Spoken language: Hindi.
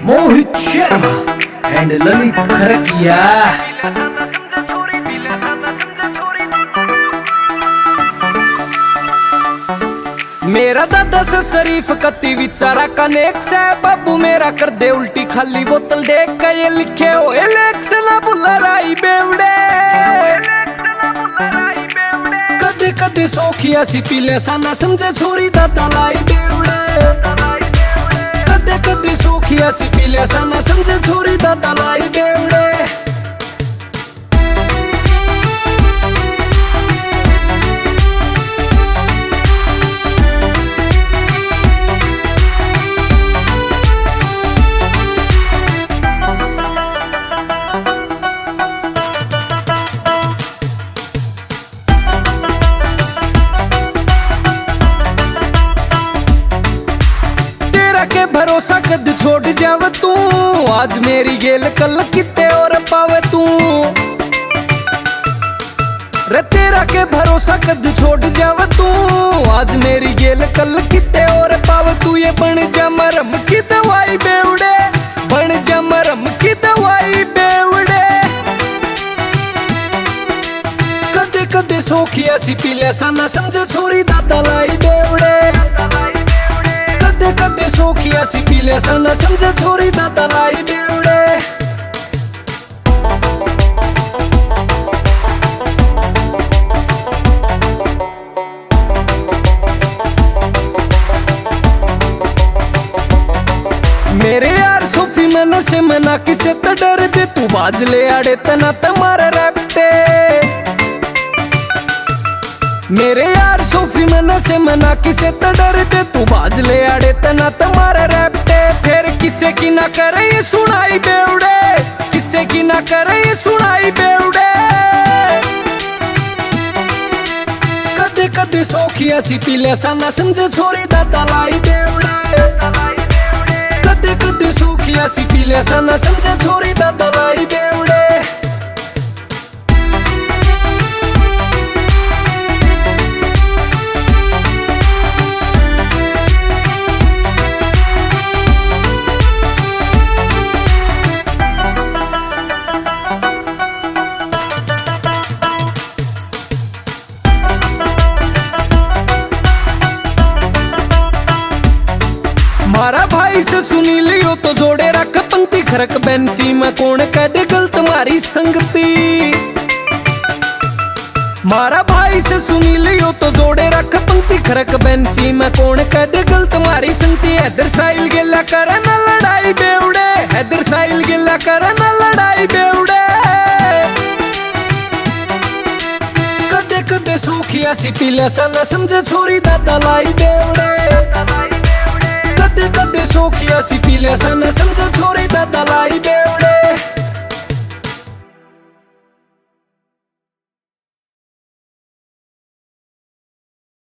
Mohit Sharma and Lalit Kharkia. मेरा दादा से शरीफ कत्ती विचारा का नेक से बाबू मेरा कर दे उल्टी खाली बोतल देख के ये लिखे हो लेक्स ना बुला राई बेवड़े कदे कदे सौखिया सी पीले साना समझे छोरी दादा लाई बेवड़े कदे कदे सौखिया सी पीले साना समझे छोरी दादा लाई बेवड़े के भरोसा कद छोड़ जाव तू आज मेरी गेल कल किते और पावे तू रे तेरा के भरोसा कद छोड़ जाव तू आज मेरी गेल कल किते और पावे तू ये बन जा मरम की दवाई बेवड़े बन जा मरम की दवाई बेवड़े कदे कदे सोखिया सी पीले साना समझे छोरी दादा लाई बेवड़े कदे कदे सोखिया सी पीले साना समझे छोरी दादा लाई बेवड़े मेरे यार सोफी मन से मना किसे तो डर दे तू बाज ले आड़े तना तुम्हारा रैप्टे मेरे यार सोफी मन से मना किसे तो डर दे तू बाज ले आड़े तना तुम्हारा रैप्टे फिर किसे की ना करे ये सुनाई बेवड़े किसे की ना करे ये सुनाई बेवड़े कदे कदे सौखिया सी पीले साना समझे छोरी दादा लाई बेवड़े कदे कदे सौखिया सी पीले साना समझे छोरी दादा लाई बेवड़े मारा भाई से सुनी लियो तो जोड़े रख पंक्ति खरक बैंसी में कौन कह दे गलत मारी संगति मारा भाई से सुनी लियो तो जोड़े रख पंक्ति खरक बैंसी में कौन कह दे गलत मारी संगति हैदर साहिल गिला करे ना लड़ाई बेवड़े हैदर साहिल गिला करे ना लड़ाई बेवड़े कदे कदे सूखिया सी पीले साना समझे छोरी दादा लाई बेवड़े कदे कदे सोखिया सी पीले साना समझे छोरी दादा